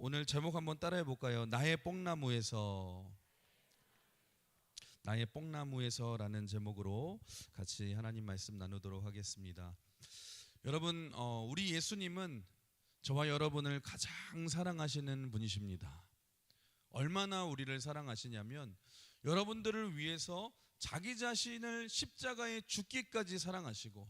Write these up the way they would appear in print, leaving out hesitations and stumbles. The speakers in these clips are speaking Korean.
오늘 제목 한번 따라해 볼까요? 나의 뽕나무에서. 나의 뽕나무에서라는 제목으로 같이 하나님 말씀 나누도록 하겠습니다. 여러분, 우리 예수님은 저와 여러분을 가장 사랑하시는 분이십니다. 얼마나 우리를 사랑하시냐면 여러분들을 위해서 자기 자신을 십자가에 죽기까지 사랑하시고,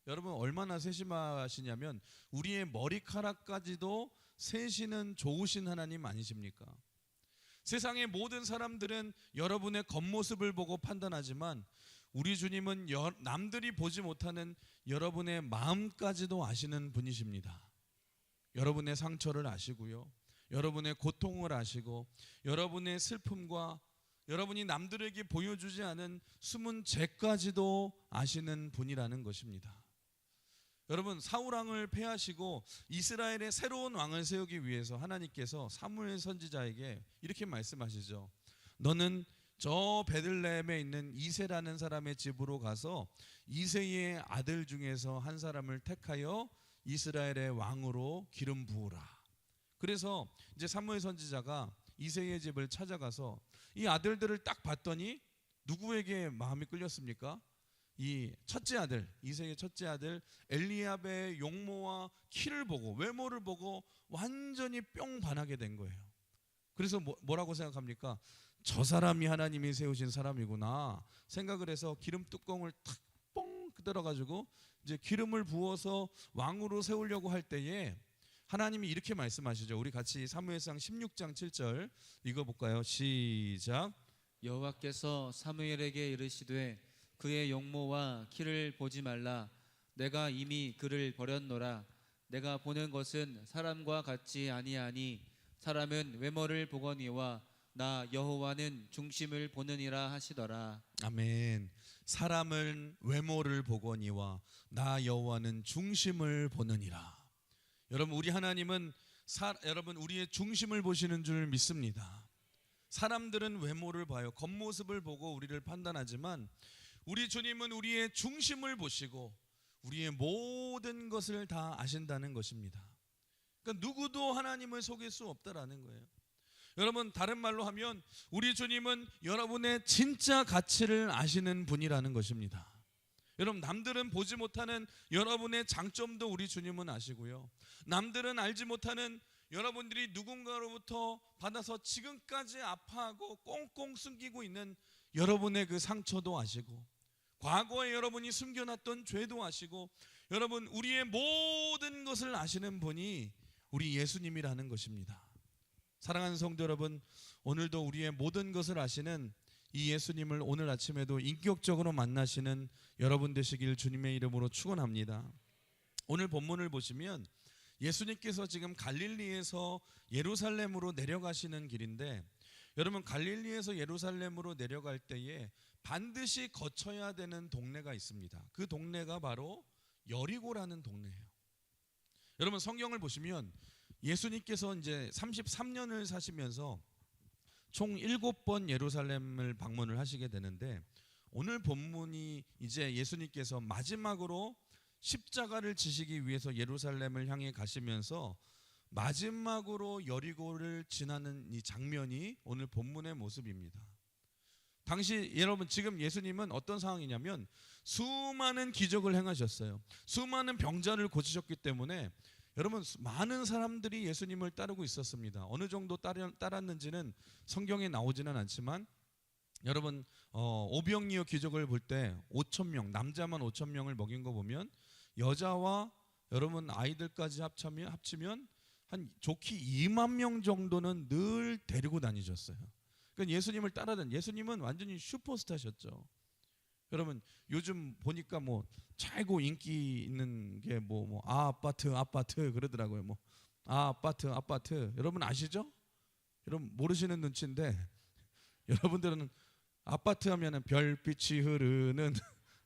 여러분 얼마나 세심하시냐면 우리의 머리카락까지도 세시는 좋으신 하나님 아니십니까? 세상의 모든 사람들은 여러분의 겉모습을 보고 판단하지만 우리 주님은 남들이 보지 못하는 여러분의 마음까지도 아시는 분이십니다. 여러분의 상처를 아시고요, 여러분의 고통을 아시고, 여러분의 슬픔과 여러분이 남들에게 보여주지 않은 숨은 죄까지도 아시는 분이라는 것입니다. 여러분, 사울왕을 패하시고 이스라엘의 새로운 왕을 세우기 위해서 하나님께서 사무엘 선지자에게 이렇게 말씀하시죠. 너는 저 베들레헴에 있는 이새라는 사람의 집으로 가서 이새의 아들 중에서 한 사람을 택하여 이스라엘의 왕으로 기름 부으라. 그래서 이제 사무엘 선지자가 이새의 집을 찾아가서 이 아들들을 딱 봤더니 누구에게 마음이 끌렸습니까? 이 첫째 아들, 이새의 첫째 아들 엘리압의 용모와 키를 보고, 외모를 보고 완전히 뿅 반하게 된 거예요. 그래서 뭐라고 생각합니까? 저 사람이 하나님이 세우신 사람이구나 생각을 해서 기름 뚜껑을 탁 뻥 뜯어가지고 이제 기름을 부어서 왕으로 세우려고 할 때에 하나님이 이렇게 말씀하시죠. 우리 같이 사무엘상 16장 7절 읽어볼까요? 시작. 여호와께서 사무엘에게 이르시되 그의 용모와 키를 보지 말라. 내가 이미 그를 버렸노라. 내가 보는 것은 사람과 같지 아니하니 사람은 외모를 보거니와 나 여호와는 중심을 보느니라 하시더라. 아멘. 사람은 외모를 보거니와 나 여호와는 중심을 보느니라. 여러분, 우리 하나님은 여러분 우리의 중심을 보시는 줄 믿습니다. 사람들은 외모를 봐요. 겉모습을 보고 우리를 판단하지만 우리 주님은 우리의 중심을 보시고 우리의 모든 것을 다 아신다는 것입니다. 그러니까 누구도 하나님을 속일 수 없다라는 거예요. 여러분, 다른 말로 하면 우리 주님은 여러분의 진짜 가치를 아시는 분이라는 것입니다. 여러분, 남들은 보지 못하는 여러분의 장점도 우리 주님은 아시고요, 남들은 알지 못하는 여러분들이 누군가로부터 받아서 지금까지 아파하고 꽁꽁 숨기고 있는 여러분의 그 상처도 아시고, 과거에 여러분이 숨겨놨던 죄도 아시고, 여러분 우리의 모든 것을 아시는 분이 우리 예수님이라는 것입니다. 사랑하는 성도 여러분, 오늘도 우리의 모든 것을 아시는 이 예수님을 오늘 아침에도 인격적으로 만나시는 여러분 되시길 주님의 이름으로 축원합니다. 오늘 본문을 보시면 예수님께서 지금 갈릴리에서 예루살렘으로 내려가시는 길인데, 여러분 갈릴리에서 예루살렘으로 내려갈 때에 반드시 거쳐야 되는 동네가 있습니다. 그 동네가 바로 여리고라는 동네예요. 여러분, 성경을 보시면 예수님께서 이제 33년을 사시면서 총 7번 예루살렘을 방문을 하시게 되는데, 오늘 본문이 이제 예수님께서 마지막으로 십자가를 지시기 위해서 예루살렘을 향해 가시면서 마지막으로 여리고를 지나는 이 장면이 오늘 본문의 모습입니다. 당시 여러분, 지금 예수님은 어떤 상황이냐면 수많은 기적을 행하셨어요. 수많은 병자를 고치셨기 때문에 여러분 많은 사람들이 예수님을 따르고 있었습니다. 어느 정도 따랐는지는 성경에 나오지는 않지만, 여러분 오병이어 기적을 볼 때 5,000명, 남자만 5,000명을 먹인 거 보면 여자와 여러분 아이들까지 합치면 한 좋게 2만 명 정도는 늘 데리고 다니셨어요. 그러니까 예수님을 따라다니, 예수님은 완전히 슈퍼스타셨죠. 여러분 요즘 보니까 뭐 최고 인기 있는 게 아파트 그러더라고요. 아파트 여러분 아시죠? 여러분 모르시는 눈치인데, 여러분들은 아파트 하면은 별빛이 흐르는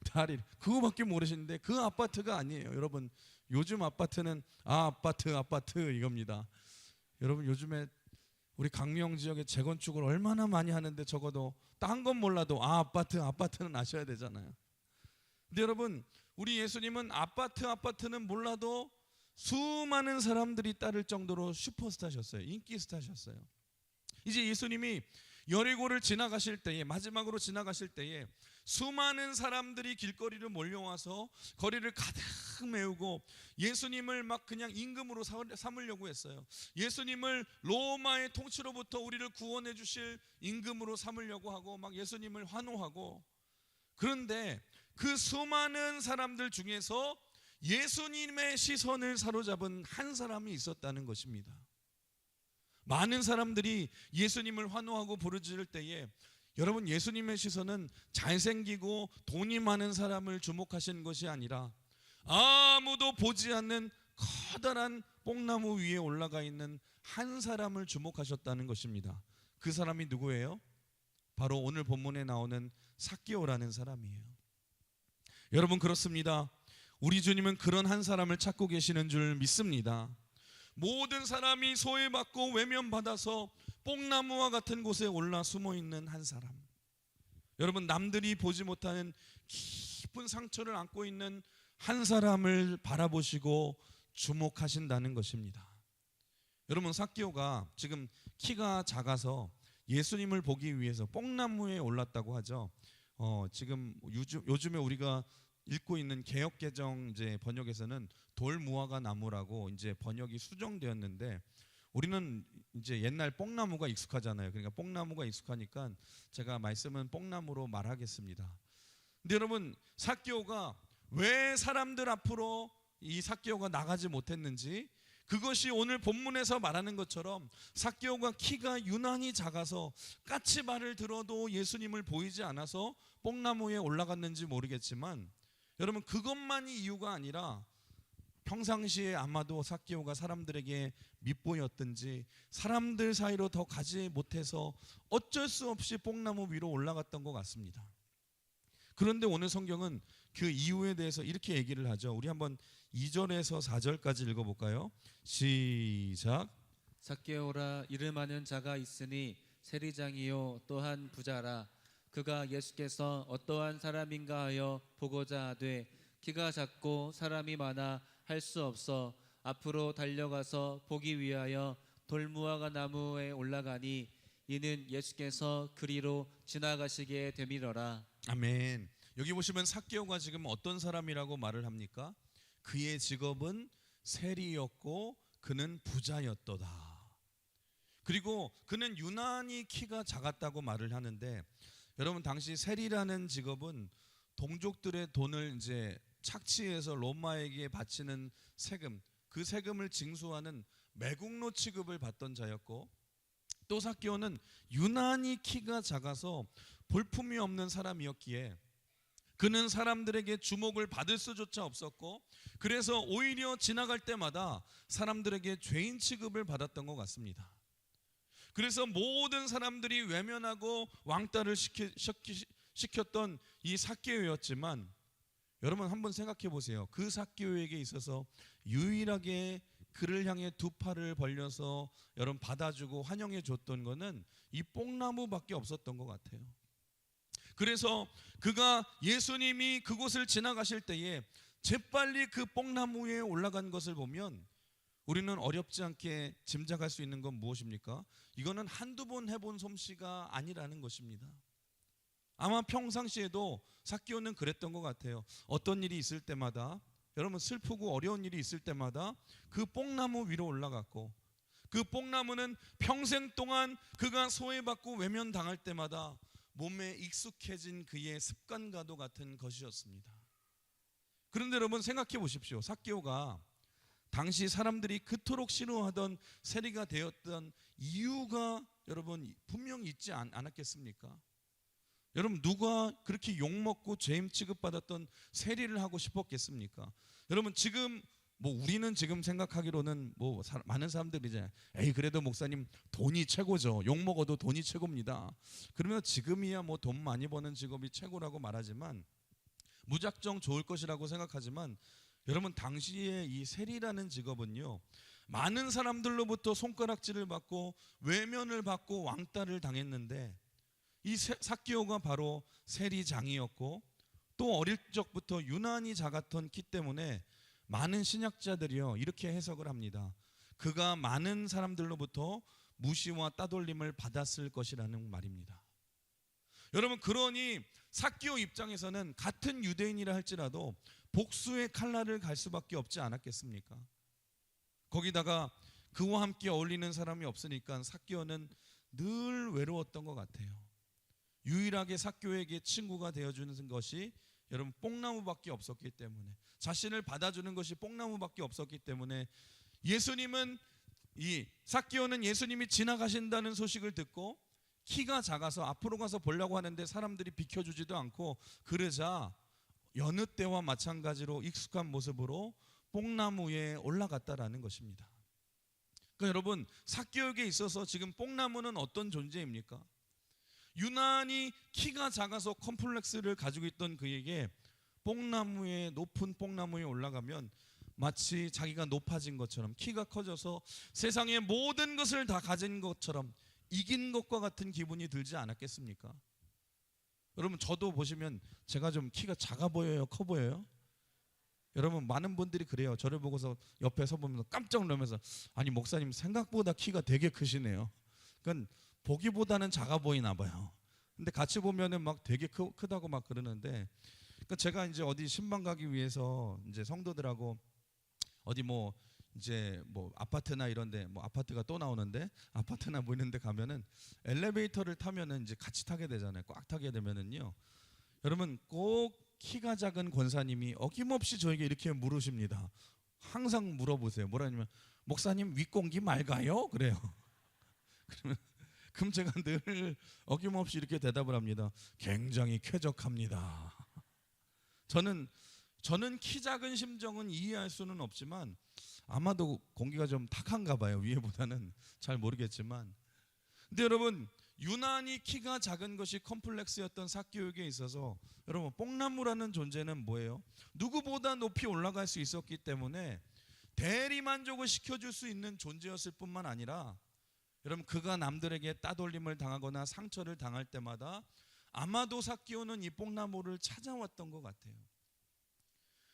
다리 그거밖에 모르시는데 그 아파트가 아니에요. 여러분 요즘 아파트는 아파트 이겁니다. 여러분 요즘에 우리 강명 지역의 재건축을 얼마나 많이 하는데 적어도 딴 건 몰라도 아파트는 아셔야 되잖아요. 근데 여러분 우리 예수님은 아파트는 몰라도 수많은 사람들이 따를 정도로 슈퍼스타셨어요. 인기 스타셨어요. 이제 예수님이 여리고를 지나가실 때에, 마지막으로 지나가실 때에 수많은 사람들이 길거리를 몰려와서 거리를 가득 메우고 예수님을 막 그냥 임금으로 삼으려고 했어요. 예수님을 로마의 통치로부터 우리를 구원해 주실 임금으로 삼으려고 하고 막 예수님을 환호하고, 그런데 그 수많은 사람들 중에서 예수님의 시선을 사로잡은 한 사람이 있었다는 것입니다. 많은 사람들이 예수님을 환호하고 부르짖을 때에 여러분, 예수님의 시선은 잘생기고 돈이 많은 사람을 주목하신 것이 아니라 아무도 보지 않는 커다란 뽕나무 위에 올라가 있는 한 사람을 주목하셨다는 것입니다. 그 사람이 누구예요? 바로 오늘 본문에 나오는 삭개오라는 사람이에요. 여러분, 그렇습니다. 우리 주님은 그런 한 사람을 찾고 계시는 줄 믿습니다. 모든 사람이 소외받고 외면받아서 뽕나무와 같은 곳에 올라 숨어있는 한 사람, 여러분, 남들이 보지 못하는 깊은 상처를 안고 있는 한 사람을 바라보시고 주목하신다는 것입니다. 여러분, 삭개오가 지금 키가 작아서 예수님을 보기 위해서 뽕나무에 올랐다고 하죠. 지금 요즘에 우리가 읽고 있는 개역개정 이제 번역에서는 돌무화과 나무라고 이제 번역이 수정되었는데, 우리는 이제 옛날 뽕나무가 익숙하잖아요. 그러니까 뽕나무가 익숙하니까 제가 말씀은 뽕나무로 말하겠습니다. 근데 여러분, 삭개오가 왜 사람들 앞으로 이 삭개오가 나가지 못했는지, 그것이 오늘 본문에서 말하는 것처럼 삭개오가 키가 유난히 작아서 까치발을 들어도 예수님을 보이지 않아서 뽕나무에 올라갔는지 모르겠지만, 여러분, 그것만이 이유가 아니라 평상시에 아마도 삭개오가 사람들에게 밉보였든지 사람들 사이로 더 가지 못해서 어쩔 수 없이 뽕나무 위로 올라갔던 것 같습니다. 그런데 오늘 성경은 그 이유에 대해서 이렇게 얘기를 하죠. 우리 한번 2절에서 4절까지 읽어볼까요? 시작. 삭개오라, 이름하는 자가 있으니 세리장이요 또한 부자라. 그가 예수께서 어떠한 사람인가 하여 보고자 하되 키가 작고 사람이 많아 할 수 없어 앞으로 달려가서 보기 위하여 돌무화과 나무에 올라가니 이는 예수께서 그리로 지나가시게 되밀어라. 아멘. 여기 보시면 삭개오가 지금 어떤 사람이라고 말을 합니까? 그의 직업은 세리였고 그는 부자였도다. 그리고 그는 유난히 키가 작았다고 말을 하는데, 여러분, 당시 세리라는 직업은 동족들의 돈을 이제 착취해서 로마에게 바치는 세금, 그 세금을 징수하는 매국노 취급을 받던 자였고, 또 삭개오는 유난히 키가 작아서 볼품이 없는 사람이었기에 그는 사람들에게 주목을 받을 수조차 없었고, 그래서 오히려 지나갈 때마다 사람들에게 죄인 취급을 받았던 것 같습니다. 그래서 모든 사람들이 외면하고 왕따를 시켰던 이 삭개오였지만, 여러분 한번 생각해 보세요. 그 삭개오에게 있어서 유일하게 그를 향해 두 팔을 벌려서 여러분 받아주고 환영해 줬던 거는 이 뽕나무밖에 없었던 것 같아요. 그래서 그가 예수님이 그곳을 지나가실 때에 재빨리 그 뽕나무에 올라간 것을 보면 우리는 어렵지 않게 짐작할 수 있는 건 무엇입니까? 이거는 한두 번 해본 솜씨가 아니라는 것입니다. 아마 평상시에도 삭개오는 그랬던 것 같아요. 어떤 일이 있을 때마다, 여러분 슬프고 어려운 일이 있을 때마다 그 뽕나무 위로 올라갔고, 그 뽕나무는 평생 동안 그가 소외받고 외면당할 때마다 몸에 익숙해진 그의 습관과도 같은 것이었습니다. 그런데 여러분 생각해 보십시오. 삭개오가 당시 사람들이 그토록 싫어하던 세리가 되었던 이유가 여러분 분명히 있지 않았겠습니까? 여러분, 누가 그렇게 욕먹고 죄인 취급받았던 세리를 하고 싶었겠습니까? 여러분, 지금 우리는 지금 생각하기로는 많은 사람들이 이제 에이 그래도 목사님 돈이 최고죠. 욕먹어도 돈이 최고입니다. 그러면 지금이야 돈 많이 버는 직업이 최고라고 말하지만, 무작정 좋을 것이라고 생각하지만, 여러분 당시에 이 세리라는 직업은요, 많은 사람들로부터 손가락질을 받고 외면을 받고 왕따를 당했는데, 이 삭개오가 바로 세리장이었고 또 어릴 적부터 유난히 작았던 키 때문에 많은 신학자들이요 이렇게 해석을 합니다. 그가 많은 사람들로부터 무시와 따돌림을 받았을 것이라는 말입니다. 여러분, 그러니 삭개오 입장에서는 같은 유대인이라 할지라도 복수의 칼날을 갈 수밖에 없지 않았겠습니까? 거기다가 그와 함께 어울리는 사람이 없으니까 삭개오는 늘 외로웠던 것 같아요. 유일하게 삭개오에게 친구가 되어주는 것이 여러분 뽕나무밖에 없었기 때문에, 자신을 받아주는 것이 뽕나무밖에 없었기 때문에, 예수님은 이 삭개오는 예수님이 지나가신다는 소식을 듣고 키가 작아서 앞으로 가서 보려고 하는데 사람들이 비켜주지도 않고, 그러자 여느 때와 마찬가지로 익숙한 모습으로 뽕나무 위에 올라갔다라는 것입니다. 그러니까 여러분, 삭개오에게 있어서 지금 뽕나무는 어떤 존재입니까? 유난히 키가 작아서 컴플렉스를 가지고 있던 그에게 높은 뽕나무에 올라가면 마치 자기가 높아진 것처럼, 키가 커져서 세상의 모든 것을 다 가진 것처럼 이긴 것과 같은 기분이 들지 않았겠습니까? 여러분, 저도 보시면 제가 좀 키가 작아 보여요, 커 보여요? 여러분, 많은 분들이 그래요. 저를 보고서 옆에 서보면서 깜짝 놀라면서, 아니 목사님 생각보다 키가 되게 크시네요. 그러니까 보기보다는 작아 보이나 봐요. 근데 같이 보면은 막 되게 크다고 막 그러는데, 그러니까 제가 이제 어디 신방 가기 위해서 이제 성도들하고 어디 뭐 이제 뭐 아파트나 이런데, 뭐 아파트가 또 나오는데, 아파트나 뭐 이런데 가면은 엘리베이터를 타면은 이제 같이 타게 되잖아요. 꽉 타게 되면은요, 여러분 꼭 키가 작은 권사님이 어김없이 저에게 이렇게 물으십니다. 항상 물어보세요. 뭐라냐면, 목사님 윗공기 맑아요? 그래요. 그럼 제가 늘 어김없이 이렇게 대답을 합니다. 굉장히 쾌적합니다. 저는 키 작은 심정은 이해할 수는 없지만 아마도 공기가 좀 탁한가 봐요. 위에보다는 잘 모르겠지만. 근데 여러분, 유난히 키가 작은 것이 컴플렉스였던 삭개오에게 있어서 여러분, 뽕나무라는 존재는 뭐예요? 누구보다 높이 올라갈 수 있었기 때문에 대리만족을 시켜줄 수 있는 존재였을 뿐만 아니라, 여러분, 그가 남들에게 따돌림을 당하거나 상처를 당할 때마다 아마도 삭개오는 이 뽕나무를 찾아왔던 것 같아요.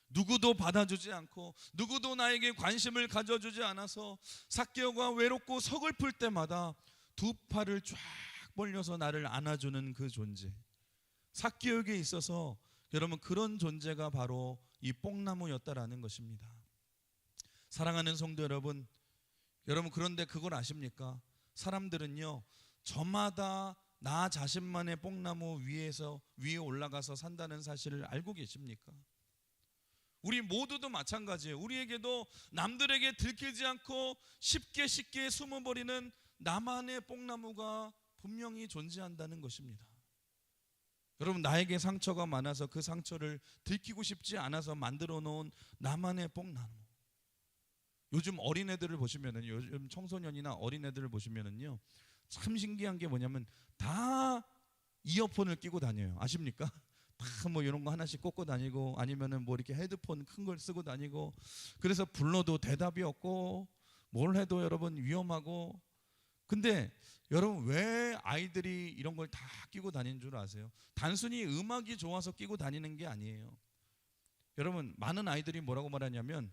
누구도 받아주지 않고 누구도 나에게 관심을 가져주지 않아서 삭개오가 외롭고 서글플 때마다 두 팔을 쫙 벌려서 나를 안아주는 그 존재, 삭개오에게 있어서 여러분, 그런 존재가 바로 이 뽕나무였다라는 것입니다. 사랑하는 성도 여러분, 그런데 그걸 아십니까? 사람들은요, 저마다 나 자신만의 뽕나무 위에 올라가서 산다는 사실을 알고 계십니까? 우리 모두도 마찬가지예요. 우리에게도 남들에게 들키지 않고 쉽게 숨어버리는 나만의 뽕나무가 분명히 존재한다는 것입니다. 여러분, 나에게 상처가 많아서 그 상처를 들키고 싶지 않아서 만들어 놓은 나만의 뽕나무. 요즘 어린애들을 보시면은, 요즘 청소년이나 어린애들을 보시면은요, 참 신기한 게 뭐냐면 다 이어폰을 끼고 다녀요. 아십니까? 다 뭐 이런 거 하나씩 꽂고 다니고, 아니면은 뭐 이렇게 헤드폰 큰 걸 쓰고 다니고, 그래서 불러도 대답이 없고 뭘 해도 여러분 위험하고. 근데 여러분, 왜 아이들이 이런 걸 다 끼고 다니는 줄 아세요? 단순히 음악이 좋아서 끼고 다니는 게 아니에요. 여러분, 많은 아이들이 뭐라고 말하냐면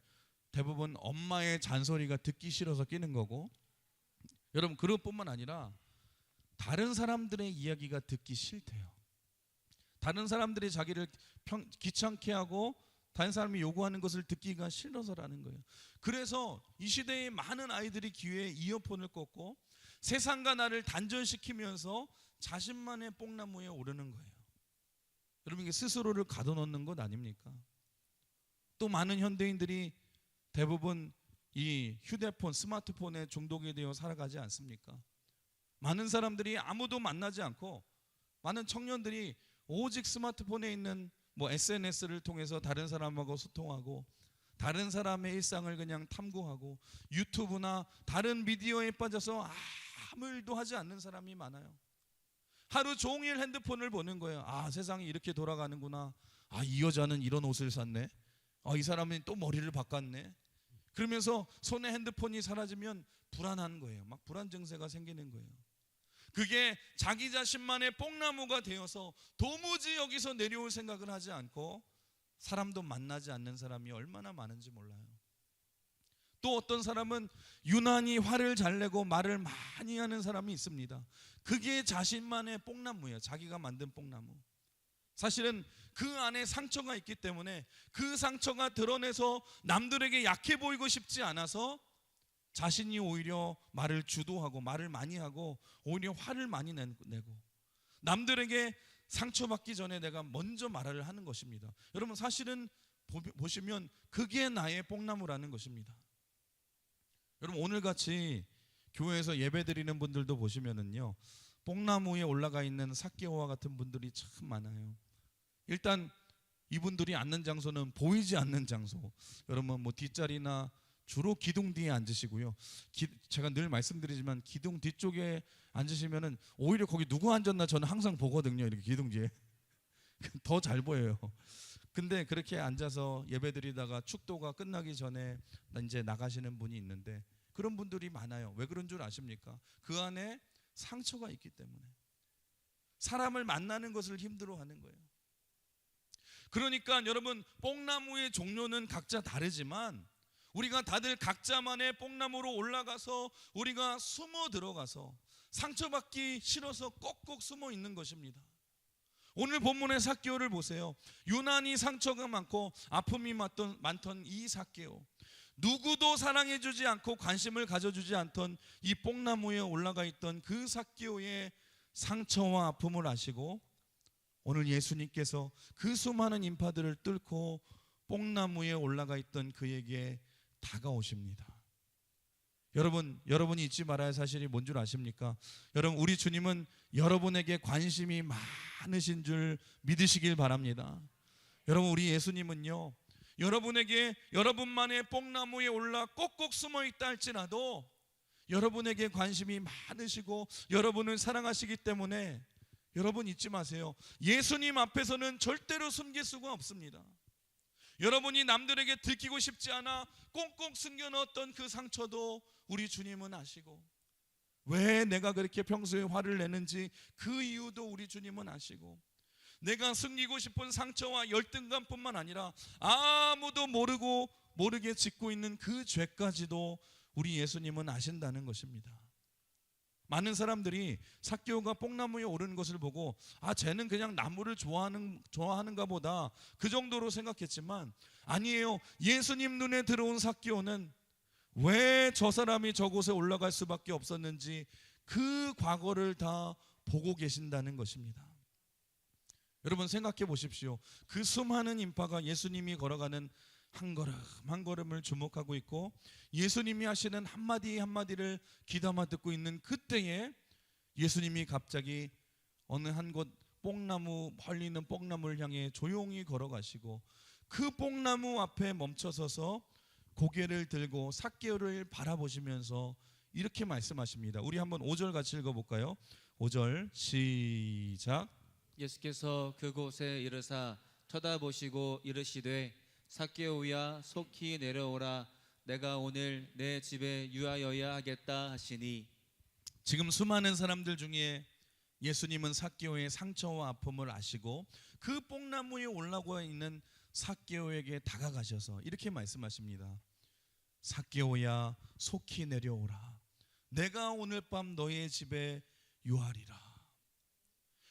대부분 엄마의 잔소리가 듣기 싫어서 끼는 거고, 여러분, 그것뿐만 아니라 다른 사람들의 이야기가 듣기 싫대요. 다른 사람들이 자기를 귀찮게 하고 다른 사람이 요구하는 것을 듣기가 싫어서라는 거예요. 그래서 이 시대의 많은 아이들이 귀에 이어폰을 꽂고 세상과 나를 단절시키면서 자신만의 뽕나무에 오르는 거예요. 여러분, 이게 스스로를 가둬놓는 것 아닙니까? 또 많은 현대인들이 대부분 이 휴대폰, 스마트폰에 중독이 되어 살아가지 않습니까? 많은 사람들이 아무도 만나지 않고, 많은 청년들이 오직 스마트폰에 있는 뭐 SNS를 통해서 다른 사람하고 소통하고, 다른 사람의 일상을 그냥 탐구하고, 유튜브나 다른 미디어에 빠져서 아무 일도 하지 않는 사람이 많아요. 하루 종일 핸드폰을 보는 거예요. 아, 세상이 이렇게 돌아가는구나. 아, 이 여자는 이런 옷을 샀네. 아, 이 사람은 또 머리를 바꿨네. 그러면서 손에 핸드폰이 사라지면 불안한 거예요. 막 불안 증세가 생기는 거예요. 그게 자기 자신만의 뽕나무가 되어서 도무지 여기서 내려올 생각을 하지 않고 사람도 만나지 않는 사람이 얼마나 많은지 몰라요. 또 어떤 사람은 유난히 화를 잘 내고 말을 많이 하는 사람이 있습니다. 그게 자신만의 뽕나무예요. 자기가 만든 뽕나무. 사실은 그 안에 상처가 있기 때문에 그 상처가 드러내서 남들에게 약해 보이고 싶지 않아서 자신이 오히려 말을 주도하고 말을 많이 하고 오히려 화를 많이 내고 남들에게 상처받기 전에 내가 먼저 말을 하는 것입니다. 여러분, 사실은 보시면 그게 나의 뽕나무라는 것입니다. 여러분, 오늘같이 교회에서 예배드리는 분들도 보시면은요, 뽕나무에 올라가 있는 삭개오와 같은 분들이 참 많아요. 일단 이분들이 앉는 장소는 보이지 않는 장소. 여러분, 뭐 뒷자리나 주로 기둥 뒤에 앉으시고요. 제가 늘 말씀드리지만 기둥 뒤쪽에 앉으시면은 오히려 거기 누구 앉았나 저는 항상 보거든요. 이렇게 기둥 뒤에 더 잘 보여요. 근데 그렇게 앉아서 예배드리다가 축도가 끝나기 전에 이제 나가시는 분이 있는데 그런 분들이 많아요. 왜 그런 줄 아십니까? 그 안에 상처가 있기 때문에 사람을 만나는 것을 힘들어하는 거예요. 그러니까 여러분, 뽕나무의 종류는 각자 다르지만 우리가 다들 각자만의 뽕나무로 올라가서 우리가 숨어 들어가서 상처받기 싫어서 꼭꼭 숨어 있는 것입니다. 오늘 본문의 삭개오를 보세요. 유난히 상처가 많고 아픔이 많던 이 삭개오, 누구도 사랑해주지 않고 관심을 가져주지 않던 이 뽕나무에 올라가 있던 그 삭개오의 상처와 아픔을 아시고 오늘 예수님께서 그 수많은 인파들을 뚫고 뽕나무에 올라가 있던 그에게 다가오십니다. 여러분이 잊지 말아야 할 사실이 뭔 줄 아십니까? 여러분, 우리 주님은 여러분에게 관심이 많으신 줄 믿으시길 바랍니다. 여러분, 우리 예수님은요, 여러분에게 여러분만의 뽕나무에 올라 꼭꼭 숨어 있다 할지라도 여러분에게 관심이 많으시고 여러분을 사랑하시기 때문에 여러분 잊지 마세요. 예수님 앞에서는 절대로 숨길 수가 없습니다. 여러분이 남들에게 들키고 싶지 않아 꽁꽁 숨겨놓았던 그 상처도 우리 주님은 아시고, 왜 내가 그렇게 평소에 화를 내는지 그 이유도 우리 주님은 아시고, 내가 숨기고 싶은 상처와 열등감뿐만 아니라 아무도 모르게 짓고 있는 그 죄까지도 우리 예수님은 아신다는 것입니다. 많은 사람들이 삭개오가 뽕나무에 오르는 것을 보고 쟤는 그냥 나무를 좋아하는가 보다, 그 정도로 생각했지만 아니에요. 예수님 눈에 들어온 삭개오는 왜 저 사람이 저곳에 올라갈 수밖에 없었는지 그 과거를 다 보고 계신다는 것입니다. 여러분, 생각해 보십시오. 그 수많은 인파가 예수님이 걸어가는 한 걸음 한 걸음을 주목하고 있고 예수님이 하시는 한마디 한마디를 귀담아 듣고 있는 그때에 예수님이 갑자기 어느 한 곳 멀리 있는 뽕나무를 향해 조용히 걸어가시고 그 뽕나무 앞에 멈춰서서 고개를 들고 삭개오를 바라보시면서 이렇게 말씀하십니다. 우리 한번 5절 같이 읽어볼까요? 5절 시작. 예수께서 그곳에 이르사 쳐다보시고 이르시되 삭개오야 속히 내려오라, 내가 오늘 내 집에 유하여야 하겠다 하시니. 지금 수많은 사람들 중에 예수님은 삭개오의 상처와 아픔을 아시고 그 뽕나무에 올라가 있는 삭개오에게 다가가셔서 이렇게 말씀하십니다. 삭개오야 속히 내려오라, 내가 오늘 밤 너의 집에 유하리라.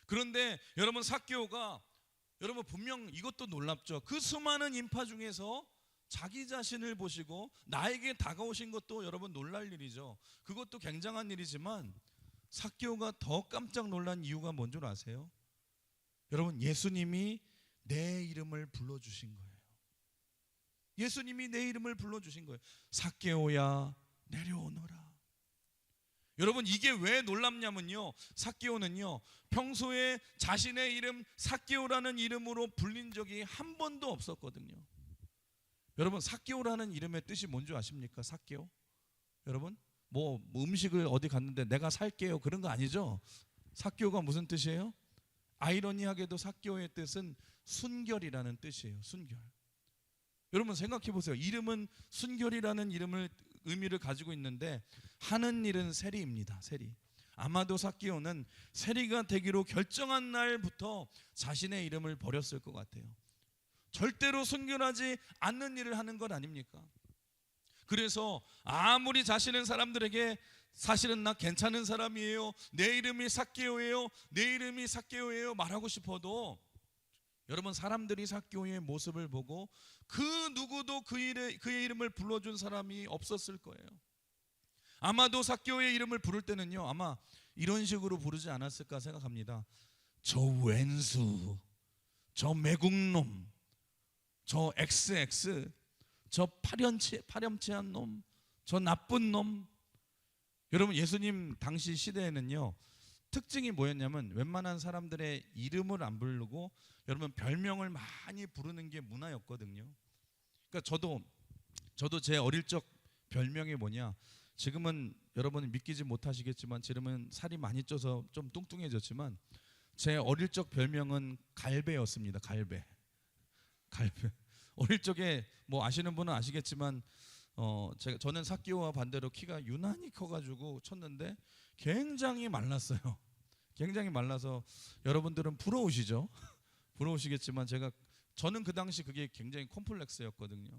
그런데 여러분, 삭개오가 여러분 분명 이것도 놀랍죠. 그 수많은 인파 중에서 자기 자신을 보시고 나에게 다가오신 것도 여러분 놀랄 일이죠. 그것도 굉장한 일이지만 삭개오가 더 깜짝 놀란 이유가 뭔 줄 아세요? 여러분, 예수님이 내 이름을 불러주신 거예요. 예수님이 내 이름을 불러주신 거예요. 삭개오야 내려오너라. 여러분, 이게 왜 놀랍냐면요, 삭개오는요 평소에 자신의 이름 삭개오라는 이름으로 불린 적이 한 번도 없었거든요. 여러분, 삭개오라는 이름의 뜻이 뭔지 아십니까? 삭개오, 여러분, 뭐 음식을 어디 갔는데 내가 살게요 그런 거 아니죠? 삭개오가 무슨 뜻이에요? 아이러니하게도 삭개오의 뜻은 순결이라는 뜻이에요. 순결. 여러분 생각해 보세요. 이름은 순결이라는 의미를 가지고 있는데 하는 일은 세리입니다. 세리. 아마도 삭개오는 세리가 되기로 결정한 날부터 자신의 이름을 버렸을 것 같아요. 절대로 순결하지 않는 일을 하는 것 아닙니까? 그래서 아무리 자신은 사람들에게 사실은 나 괜찮은 사람이에요, 내 이름이 삭개오예요, 내 이름이 삭개오예요 말하고 싶어도 여러분, 사람들이 삭개오의 모습을 보고 그 누구도 그의 이름을 불러준 사람이 없었을 거예요. 아마도 삭개오의 이름을 부를 때는요, 아마 이런 식으로 부르지 않았을까 생각합니다. 저 왼수, 저 매국놈, 저 XX, 저 파렴치한 놈, 저 나쁜 놈. 여러분, 예수님 당시 시대에는요, 특징이 뭐였냐면 웬만한 사람들의 이름을 안 부르고 여러분 별명을 많이 부르는 게 문화였거든요. 그러니까 저도 제 어릴 적 별명이 뭐냐, 지금은 여러분이 믿기지 못하시겠지만 지금은 살이 많이 쪄서 좀 뚱뚱해졌지만 제 어릴 적 별명은 갈배였습니다. 갈배. 어릴 적에 뭐 아시는 분은 아시겠지만 저는 삭개오와 반대로 키가 유난히 커가지고 쳤는데 굉장히 말랐어요. 굉장히 말라서 여러분들은 부러우시죠? 부러우시겠지만 저는 그 당시 그게 굉장히 콤플렉스였거든요.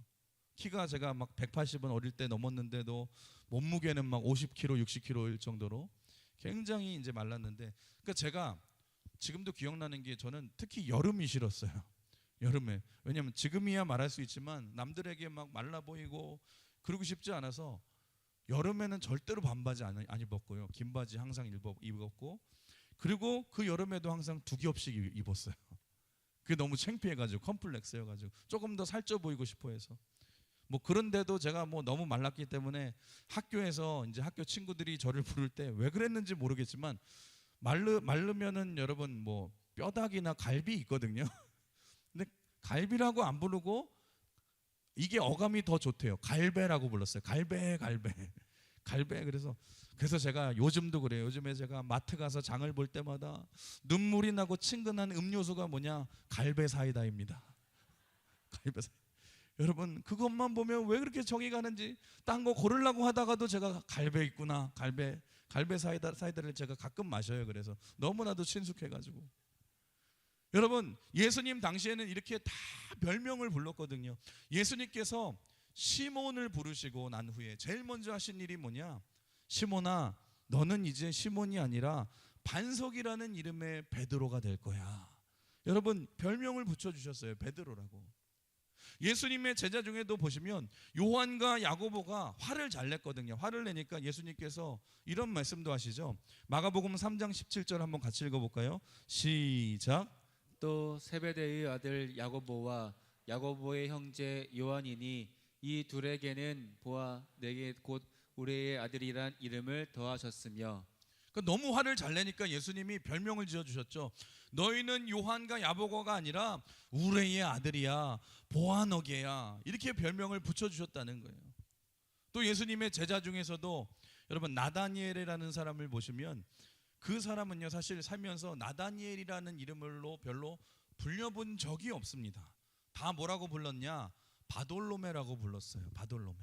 키가 제가 막 180은 어릴 때 넘었는데도 몸무게는 막 50kg, 60kg일 정도로 굉장히 이제 말랐는데, 그러니까 제가 지금도 기억나는 게 저는 특히 여름이 싫었어요. 여름에. 왜냐면 지금이야 말할 수 있지만 남들에게 막 말라 보이고 그러고 싶지 않아서 여름에는 절대로 반바지 안 입었고요. 긴 바지 항상 입었고, 그리고 그 여름에도 항상 두 겹씩 입었어요. 그게 너무 창피해가지고, 컴플렉스여가지고 조금 더 살쪄 보이고 싶어 해서. 뭐 그런데도 제가 뭐 너무 말랐기 때문에 학교에서 이제 학교 친구들이 저를 부를 때 왜 그랬는지 모르겠지만 마르면은 여러분 뭐 뼈다귀나 갈비 있거든요. 근데 갈비라고 안 부르고 이게 어감이 더 좋대요. 갈배라고 불렀어요. 갈배. 그래서 제가 요즘도 그래요. 요즘에 제가 마트 가서 장을 볼 때마다 눈물이 나고 친근한 음료수가 뭐냐, 갈배 사이다입니다. 갈배 사이다. 여러분, 그것만 보면 왜 그렇게 정이 가는지, 딴 거 고르려고 하다가도 제가 갈배 있구나, 갈배 사이다를 제가 가끔 마셔요. 그래서 너무나도 친숙해가지고. 여러분, 예수님 당시에는 이렇게 다 별명을 불렀거든요. 예수님께서 시몬을 부르시고 난 후에 제일 먼저 하신 일이 뭐냐, 시몬아, 너는 이제 시몬이 아니라 반석이라는 이름의 베드로가 될 거야. 여러분, 별명을 붙여주셨어요. 베드로라고. 예수님의 제자 중에도 보시면 요한과 야고보가 화를 잘 냈거든요. 화를 내니까 예수님께서 이런 말씀도 하시죠. 마가복음 3장 17절 한번 같이 읽어볼까요? 시작. 또 세베대의 아들 야고보와 야고보의 형제 요한이니 이 둘에게는 보아 내게 곧 우레의 아들이란 이름을 더하셨으며. 그러니까 너무 화를 잘 내니까 예수님이 별명을 지어주셨죠. 너희는 요한과 야고보가 아니라 우레의 아들이야, 보아너게야, 이렇게 별명을 붙여주셨다는 거예요. 또 예수님의 제자 중에서도 여러분 나다니엘이라는 사람을 보시면 그 사람은요 사실 살면서 나다니엘이라는 이름으로 별로 불려본 적이 없습니다. 다 뭐라고 불렀냐, 바돌로메라고 불렀어요. 바돌로메.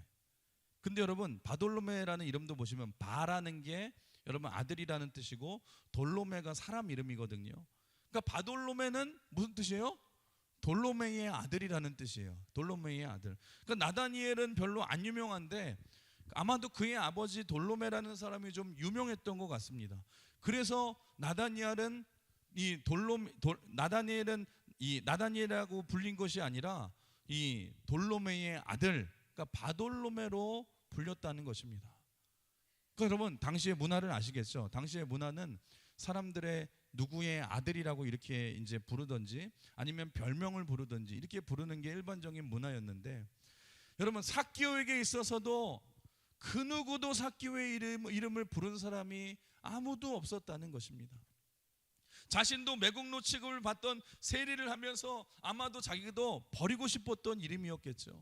근데 여러분, 바돌로메라는 이름도 보시면 바라는 게 여러분 아들이라는 뜻이고 돌로메가 사람 이름이거든요. 그러니까 바돌로메는 무슨 뜻이에요? 돌로메의 아들이라는 뜻이에요. 돌로메의 아들. 그러니까 나다니엘은 별로 안 유명한데 아마도 그의 아버지 돌로메라는 사람이 좀 유명했던 것 같습니다. 그래서 나다니엘은 나다니엘이라고 불린 것이 아니라 이 돌로메의 아들, 그러니까 바돌로메로 불렸다는 것입니다. 그러니까 여러분, 당시의 문화를 아시겠죠? 당시의 문화는 사람들의 누구의 아들이라고 이렇게 이제 부르든지 아니면 별명을 부르든지 이렇게 부르는 게 일반적인 문화였는데, 여러분 삭개오에게 있어서도 그 누구도 삭개오의 이름을 부른 사람이 아무도 없었다는 것입니다. 자신도 매국노 취급을 받던 세리를 하면서 아마도 자기도 버리고 싶었던 이름이었겠죠.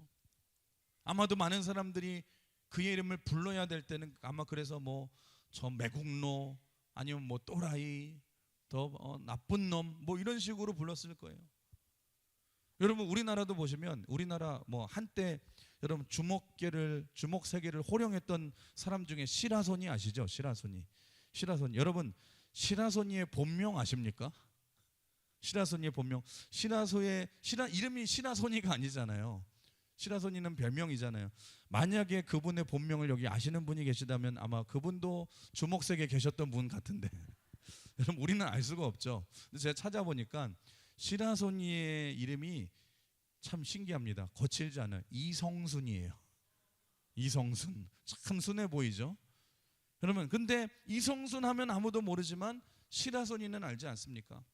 아마도 많은 사람들이 그의 이름을 불러야 될 때는 아마 그래서 뭐 저 매국노 아니면 뭐 또라이, 더 나쁜 놈, 뭐 이런 식으로 불렀을 거예요. 여러분, 우리나라도 보시면 우리나라 뭐 한때 여러분 주목세계를 호령했던 사람 중에 시라소니 아시죠? 시라소니. 여러분, 시라소니의 본명 아십니까? 시라소니의 본명. 이름이 시라소니가 아니잖아요. 시라소니는 별명이잖아요. 만약에 그분의 본명을 여기 아시는 분이 계시다면 아마 그분도 주목색에 계셨던 분 같은데 여러분 우리는 알 수가 없죠. 근데 제가 찾아보니까 시라소니의 이름이 참 신기합니다. 거칠지 않아요. 이성순이에요. 이성순. 참 순해 보이죠. 여러분 근데 이성순 하면 아무도 모르지만 시라소니는 알지 않습니까?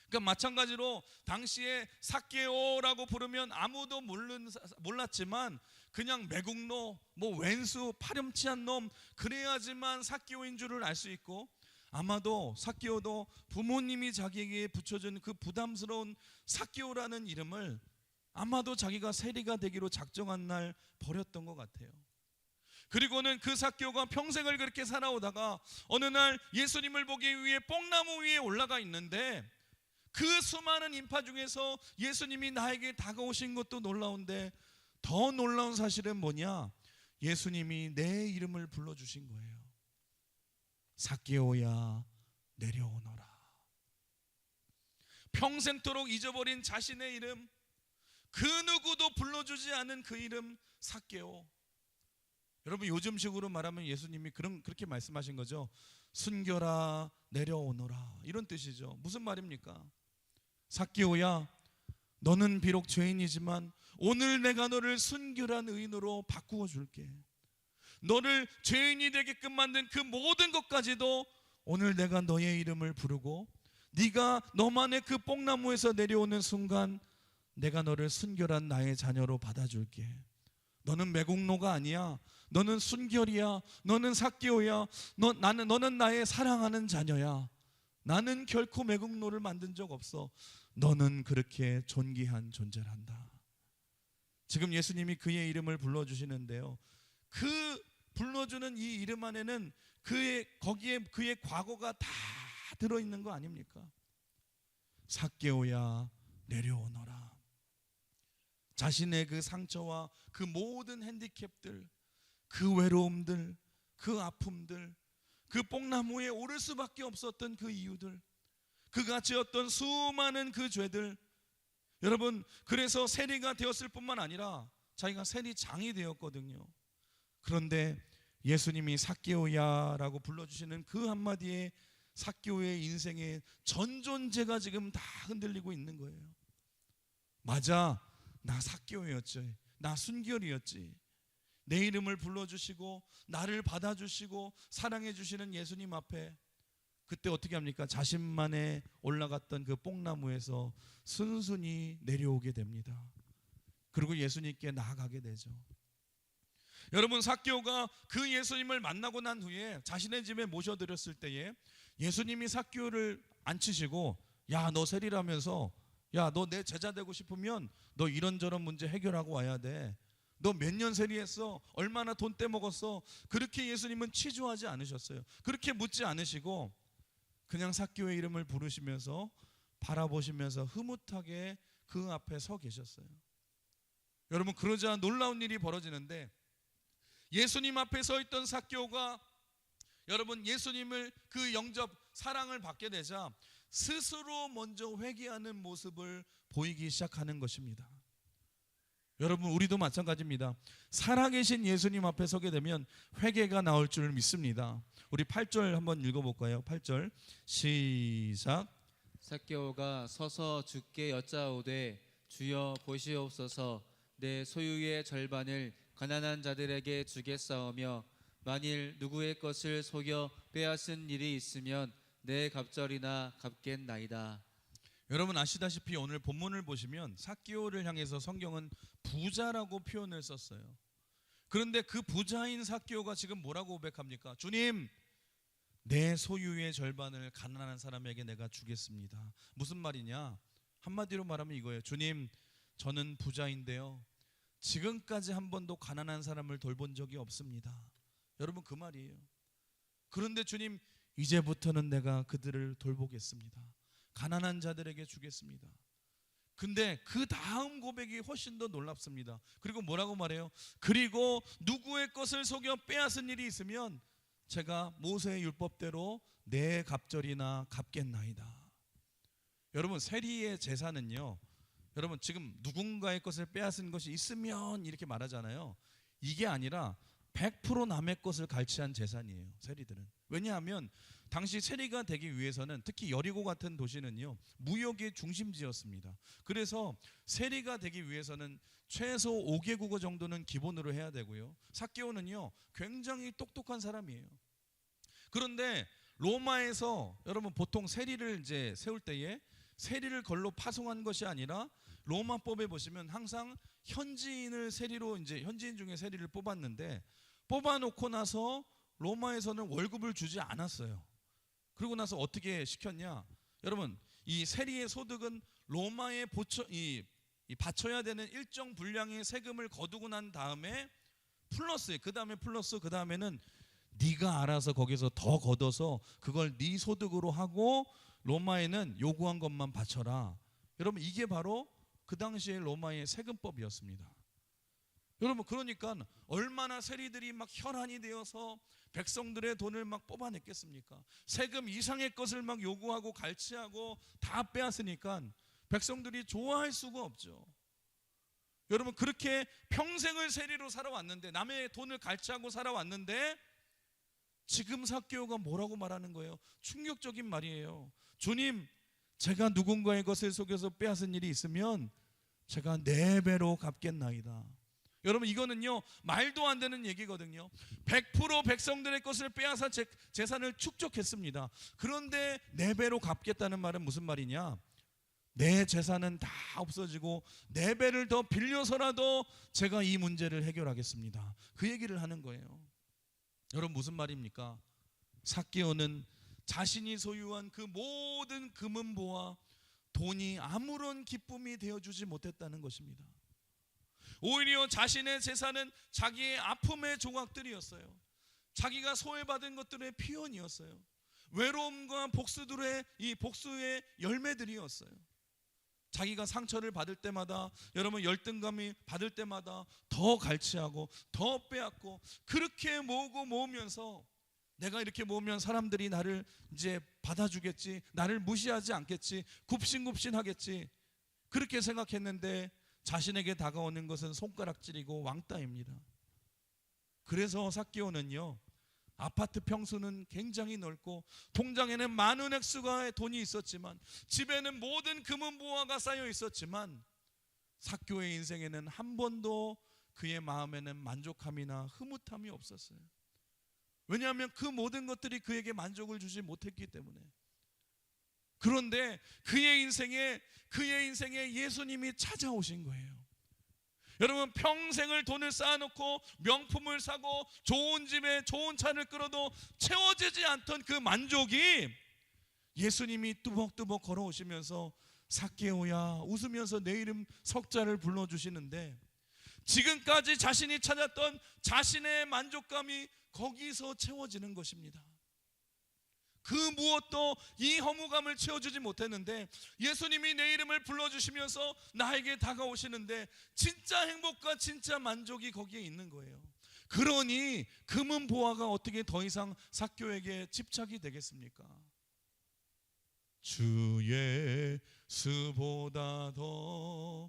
그러니까 마찬가지로 당시에 삭개오라고 부르면 아무도 몰랐지만 그냥 매국노, 뭐 왼수, 파렴치한 놈 그래야지만 삭개오인 줄을 알 수 있고, 아마도 삭개오도 부모님이 자기에게 붙여준 그 부담스러운 삭개오라는 이름을 아마도 자기가 세리가 되기로 작정한 날 버렸던 것 같아요. 그리고는 그 삭개오가 평생을 그렇게 살아오다가 어느 날 예수님을 보기 위해 뽕나무 위에 올라가 있는데 그 수많은 인파 중에서 예수님이 나에게 다가오신 것도 놀라운데 더 놀라운 사실은 뭐냐? 예수님이 내 이름을 불러주신 거예요. 삭개오야 내려오너라. 평생토록 잊어버린 자신의 이름, 그 누구도 불러주지 않은 그 이름 삭개오. 여러분 요즘식으로 말하면 예수님이 그렇게 말씀하신 거죠. 순결아 내려오너라, 이런 뜻이죠. 무슨 말입니까? 삭개오야, 너는 비록 죄인이지만 오늘 내가 너를 순결한 의인으로 바꾸어 줄게. 너를 죄인이 되게끔 만든 그 모든 것까지도 오늘 내가 너의 이름을 부르고 네가 너만의 그 뽕나무에서 내려오는 순간 내가 너를 순결한 나의 자녀로 받아줄게. 너는 매국노가 아니야. 너는 순결이야. 너는 삭개오야. 너는 나의 사랑하는 자녀야. 나는 결코 매국노를 만든 적 없어. 너는 그렇게 존귀한 존재를 한다. 지금 예수님이 그의 이름을 불러주시는데요, 그 불러주는 이 이름 안에는 거기에 그의 과거가 다 들어있는 거 아닙니까? 삭개오야 내려오너라. 자신의 그 상처와 그 모든 핸디캡들, 그 외로움들, 그 아픔들, 그 뽕나무에 오를 수밖에 없었던 그 이유들, 그가 지었던 수많은 그 죄들, 여러분 그래서 세리가 되었을 뿐만 아니라 자기가 세리장이 되었거든요. 그런데 예수님이 삭개오야라고 불러주시는 그 한마디에 삭개오의 인생의 전 존재가 지금 다 흔들리고 있는 거예요. 맞아, 나 삭개오였지, 나 순결이었지. 내 이름을 불러주시고 나를 받아주시고 사랑해 주시는 예수님 앞에 그때 어떻게 합니까? 자신만에 올라갔던 그 뽕나무에서 순순히 내려오게 됩니다. 그리고 예수님께 나아가게 되죠. 여러분 삭개오가 그 예수님을 만나고 난 후에 자신의 집에 모셔드렸을 때에 예수님이 삭개오를 앉히시고, 야 너 세리라면서, 야 너 내 제자 되고 싶으면 너 이런저런 문제 해결하고 와야 돼. 너 몇 년 세리했어? 얼마나 돈 떼먹었어? 그렇게 예수님은 치조하지 않으셨어요. 그렇게 묻지 않으시고 그냥 삭개오의 이름을 부르시면서 바라보시면서 흐뭇하게 그 앞에 서 계셨어요. 여러분 그러자 놀라운 일이 벌어지는데, 예수님 앞에 서 있던 삭개오가 여러분 예수님을 그 영접 사랑을 받게 되자 스스로 먼저 회개하는 모습을 보이기 시작하는 것입니다. 여러분 우리도 마찬가지입니다. 살아계신 예수님 앞에 서게 되면 회개가 나올 줄 믿습니다. 우리 8절 한번 읽어볼까요? 8절 시작. 삭개오가 서서 주께 여짜오되 주여 보시옵소서, 내 소유의 절반을 가난한 자들에게 주겠사오며 만일 누구의 것을 속여 빼앗은 일이 있으면 내 갑절이나 갚겠나이다. 여러분 아시다시피 오늘 본문을 보시면 삭개오를 향해서 성경은 부자라고 표현을 썼어요. 그런데 그 부자인 삭개오가 지금 뭐라고 고백합니까? 주님, 내 소유의 절반을 가난한 사람에게 내가 주겠습니다. 무슨 말이냐? 한마디로 말하면 이거예요. 주님, 저는 부자인데요, 지금까지 한 번도 가난한 사람을 돌본 적이 없습니다. 여러분 그 말이에요. 그런데 주님, 이제부터는 내가 그들을 돌보겠습니다. 가난한 자들에게 주겠습니다. 근데 그 다음 고백이 훨씬 더 놀랍습니다. 그리고 뭐라고 말해요? 그리고 누구의 것을 속여 빼앗은 일이 있으면 제가 모세의 율법대로 내 갑절이나 갚겠나이다. 여러분 세리의 제사는요, 여러분 지금 누군가의 것을 빼앗은 것이 있으면 이렇게 말하잖아요. 이게 아니라 100% 남의 것을 갈취한 재산이에요, 세리들은. 왜냐하면 당시 세리가 되기 위해서는, 특히 여리고 같은 도시는요 무역의 중심지였습니다. 그래서 세리가 되기 위해서는 최소 5개 국어 정도는 기본으로 해야 되고요. 삭개오는요 굉장히 똑똑한 사람이에요. 그런데 로마에서 여러분 보통 세리를 이제 세울 때에 세리를 걸로 파송한 것이 아니라 로마법에 보시면 항상 현지인을 세리로, 이제 현지인 중에 세리를 뽑았는데, 뽑아놓고 나서 로마에서는 월급을 주지 않았어요. 그러고 나서 어떻게 시켰냐? 여러분 이 세리의 소득은 로마에 바쳐야 되는 일정 분량의 세금을 거두고 난 다음에 플러스, 그 다음에는 네가 알아서 거기서 더 걷어서 그걸 네 소득으로 하고 로마에는 요구한 것만 바쳐라. 여러분 이게 바로 그 당시의 로마의 세금법이었습니다. 여러분 그러니까 얼마나 세리들이 막 혈안이 되어서 백성들의 돈을 막 뽑아냈겠습니까? 세금 이상의 것을 막 요구하고 갈취하고 다 빼앗으니까 백성들이 좋아할 수가 없죠. 여러분 그렇게 평생을 세리로 살아왔는데, 남의 돈을 갈취하고 살아왔는데, 지금 삭개오가 뭐라고 말하는 거예요? 충격적인 말이에요. 주님, 제가 누군가의 것을 속여서 빼앗은 일이 있으면 제가 4배로 갚겠나이다. 여러분 이거는요 말도 안 되는 얘기거든요. 100% 백성들의 것을 빼앗아 재산을 축적했습니다. 그런데 4배로 갚겠다는 말은 무슨 말이냐? 내 재산은 다 없어지고 4배를 더 빌려서라도 제가 이 문제를 해결하겠습니다. 그 얘기를 하는 거예요. 여러분 무슨 말입니까? 삭개오는 자신이 소유한 그 모든 금은보와 돈이 아무런 기쁨이 되어주지 못했다는 것입니다. 오히려 자신의 재산은 자기의 아픔의 조각들이었어요. 자기가 소외받은 것들의 피원이었어요. 외로움과 복수들의 이 복수의 열매들이었어요. 자기가 상처를 받을 때마다, 여러분 열등감이 받을 때마다 더 갈취하고 더 빼앗고, 그렇게 모으면서 내가 이렇게 모으면 사람들이 나를 이제 받아주겠지, 나를 무시하지 않겠지, 굽신굽신하겠지, 그렇게 생각했는데 자신에게 다가오는 것은 손가락질이고 왕따입니다. 그래서 삭개오는요 아파트 평수는 굉장히 넓고 통장에는 많은 액수가 돈이 있었지만, 집에는 모든 금은보화가 쌓여 있었지만, 삭개오의 인생에는 한 번도 그의 마음에는 만족함이나 흐뭇함이 없었어요. 왜냐하면 그 모든 것들이 그에게 만족을 주지 못했기 때문에. 그런데 그의 인생에 예수님이 찾아오신 거예요. 여러분 평생을 돈을 쌓아놓고 명품을 사고 좋은 집에 좋은 차를 끌어도 채워지지 않던 그 만족이, 예수님이 뚜벅뚜벅 걸어오시면서 삭개오야 웃으면서 내 이름 석자를 불러주시는데, 지금까지 자신이 찾았던 자신의 만족감이 거기서 채워지는 것입니다. 그 무엇도 이 허무감을 채워주지 못했는데 예수님이 내 이름을 불러주시면서 나에게 다가오시는데 진짜 행복과 진짜 만족이 거기에 있는 거예요. 그러니 금은보화가 어떻게 더 이상 삭개오에게 집착이 되겠습니까? 주 예수보다 더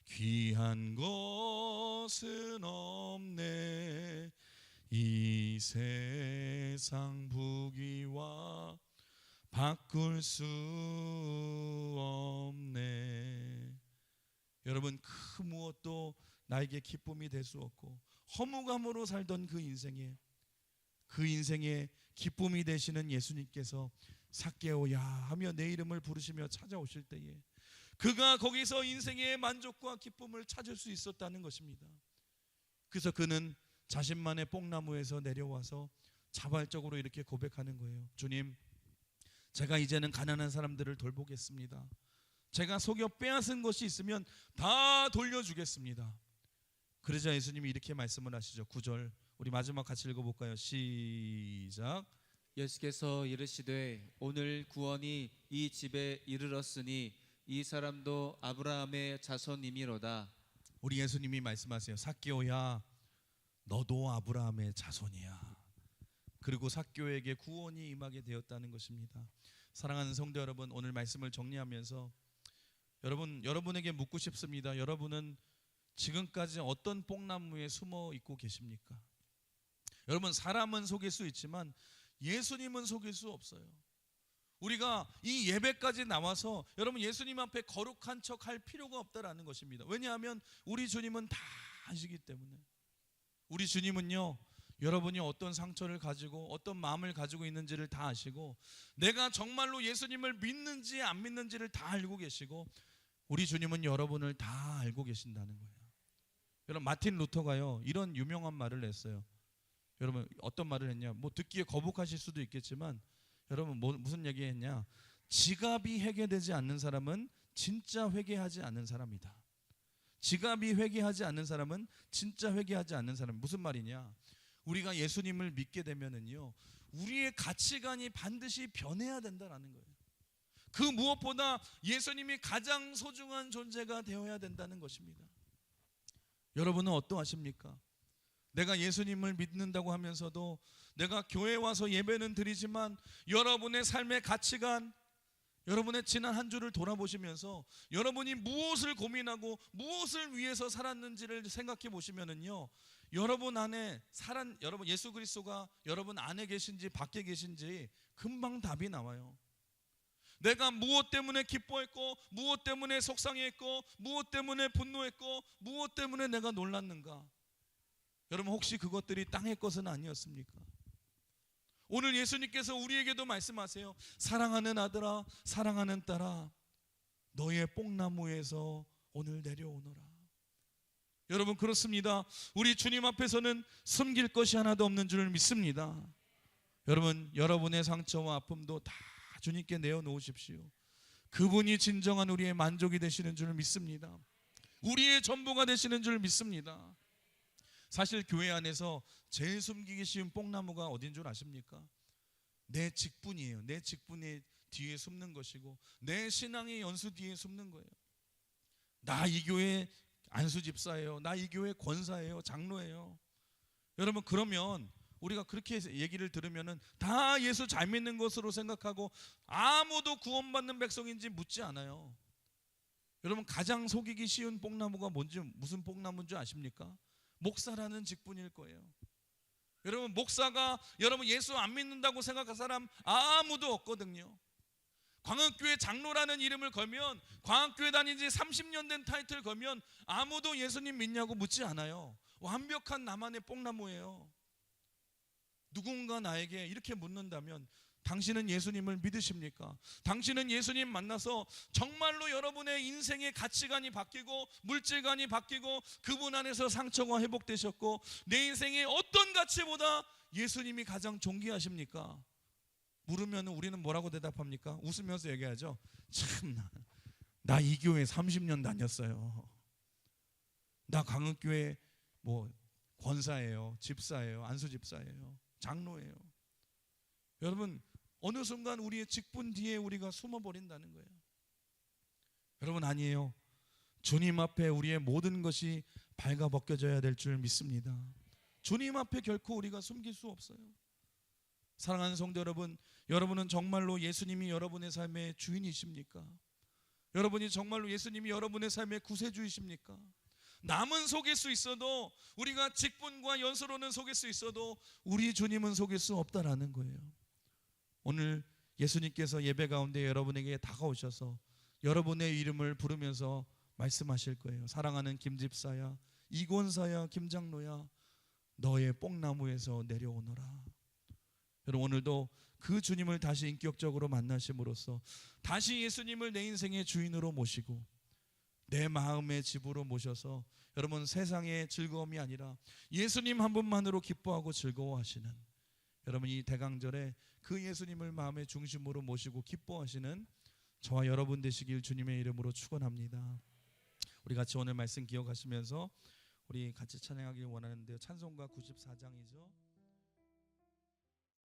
귀한 것은 없네, 이 세상 부귀와 바꿀 수 없네. 여러분 그 무엇도 나에게 기쁨이 될 수 없고 허무감으로 살던 그 인생에 기쁨이 되시는 예수님께서 삭개오야 하며 내 이름을 부르시며 찾아오실 때에 그가 거기서 인생의 만족과 기쁨을 찾을 수 있었다는 것입니다. 그래서 그는 자신만의 뽕나무에서 내려와서 자발적으로 이렇게 고백하는 거예요. 주님, 제가 이제는 가난한 사람들을 돌보겠습니다. 제가 속여 빼앗은 것이 있으면 다 돌려주겠습니다. 그러자 예수님이 이렇게 말씀을 하시죠. 9절 우리 마지막 같이 읽어볼까요? 시작. 예수께서 이르시되 오늘 구원이 이 집에 이르렀으니 이 사람도 아브라함의 자손이미로다. 우리 예수님이 말씀하세요. 삭개오야 너도 아브라함의 자손이야. 그리고 삭개오에게 구원이 임하게 되었다는 것입니다. 사랑하는 성도 여러분, 오늘 말씀을 정리하면서 여러분에게 묻고 싶습니다. 여러분은 지금까지 어떤 뽕나무에 숨어 있고 계십니까? 여러분, 사람은 속일 수 있지만 예수님은 속일 수 없어요. 우리가 이 예배까지 나와서 여러분 예수님 앞에 거룩한 척 할 필요가 없다라는 것입니다. 왜냐하면 우리 주님은 다 아시기 때문에. 우리 주님은요, 여러분이 어떤 상처를 가지고 어떤 마음을 가지고 있는지를 다 아시고, 내가 정말로 예수님을 믿는지 안 믿는지를 다 알고 계시고, 우리 주님은 여러분을 다 알고 계신다는 거예요. 여러분, 마틴 루터가요 이런 유명한 말을 했어요. 여러분, 어떤 말을 했냐, 뭐 듣기에 거북하실 수도 있겠지만, 여러분 무슨 얘기했냐, 지갑이 회개되지 않는 사람은 진짜 회개하지 않는 사람이다. 지갑이 회개하지 않는 사람은 진짜 회개하지 않는 사람. 무슨 말이냐, 우리가 예수님을 믿게 되면은요, 우리의 가치관이 반드시 변해야 된다라는 거예요. 그 무엇보다 예수님이 가장 소중한 존재가 되어야 된다는 것입니다. 여러분은 어떠하십니까? 내가 예수님을 믿는다고 하면서도 내가 교회에 와서 예배는 드리지만 여러분의 삶의 가치관, 여러분의 지난 한 주를 돌아보시면서 여러분이 무엇을 고민하고 무엇을 위해서 살았는지를 생각해 보시면은요, 여러분 안에 여러분 예수 그리스도가 여러분 안에 계신지 밖에 계신지 금방 답이 나와요. 내가 무엇 때문에 기뻐했고, 무엇 때문에 속상해했고, 무엇 때문에 분노했고, 무엇 때문에 내가 놀랐는가? 여러분, 혹시 그것들이 땅의 것은 아니었습니까? 오늘 예수님께서 우리에게도 말씀하세요. 사랑하는 아들아, 사랑하는 딸아, 너의 뽕나무에서 오늘 내려오너라. 여러분, 그렇습니다. 우리 주님 앞에서는 숨길 것이 하나도 없는 줄 믿습니다. 여러분, 여러분의 상처와 아픔도 다 주님께 내어놓으십시오. 그분이 진정한 우리의 만족이 되시는 줄 믿습니다. 우리의 전부가 되시는 줄 믿습니다. 사실 교회 안에서 제일 숨기기 쉬운 뽕나무가 어딘 줄 아십니까? 내 직분이에요. 내 직분의 뒤에 숨는 것이고, 내 신앙의 연수 뒤에 숨는 거예요. 나 이 교회 안수 집사예요. 나 이 교회 권사예요. 장로예요. 여러분, 그러면 우리가 그렇게 얘기를 들으면은 다 예수 잘 믿는 것으로 생각하고 아무도 구원받는 백성인지 묻지 않아요. 여러분, 가장 속이기 쉬운 뽕나무가 무슨 뽕나무인 줄 아십니까? 목사라는 직분일 거예요. 여러분, 목사가 여러분 예수 안 믿는다고 생각할 사람 아무도 없거든요. 광흥교회 장로라는 이름을 걸면, 광흥교회 다닌 지 30년 된 타이틀 걸면 아무도 예수님 믿냐고 묻지 않아요. 완벽한 나만의 뽕나무예요. 누군가 나에게 이렇게 묻는다면, 당신은 예수님을 믿으십니까? 당신은 예수님 만나서 정말로 여러분의 인생의 가치관이 바뀌고 물질관이 바뀌고 그분 안에서 상처가 회복되셨고 내 인생의 어떤 가치보다 예수님이 가장 존귀하십니까? 물으면 우리는 뭐라고 대답합니까? 웃으면서 얘기하죠. 참나, 나 이 교회 30년 다녔어요. 나 광흥교회 뭐 권사예요, 집사예요, 안수집사예요, 장로예요. 여러분, 어느 순간 우리의 직분 뒤에 우리가 숨어버린다는 거예요. 여러분, 아니에요. 주님 앞에 우리의 모든 것이 발가벗겨져야 될 줄 믿습니다. 주님 앞에 결코 우리가 숨길 수 없어요. 사랑하는 성도 여러분, 여러분은 정말로 예수님이 여러분의 삶의 주인이십니까? 여러분이 정말로 예수님이 여러분의 삶의 구세주이십니까? 남은 속일 수 있어도, 우리가 직분과 연수로는 속일 수 있어도 우리 주님은 속일 수 없다라는 거예요. 오늘 예수님께서 예배 가운데 여러분에게 다가오셔서 여러분의 이름을 부르면서 말씀하실 거예요. 사랑하는 김집사야, 이권사야, 김장로야, 너의 뽕나무에서 내려오너라. 여러분, 오늘도 그 주님을 다시 인격적으로 만나심으로써 다시 예수님을 내 인생의 주인으로 모시고 내 마음의 집으로 모셔서 여러분, 세상의 즐거움이 아니라 예수님 한 분만으로 기뻐하고 즐거워하시는, 여러분 이 대강절에 그 예수님을 마음의 중심으로 모시고 기뻐하시는 저와 여러분 되시길 주님의 이름으로 축원합니다. 우리 같이 오늘 말씀 기억하시면서 우리 같이 찬양하길 원하는데요. 찬송가 94장이죠.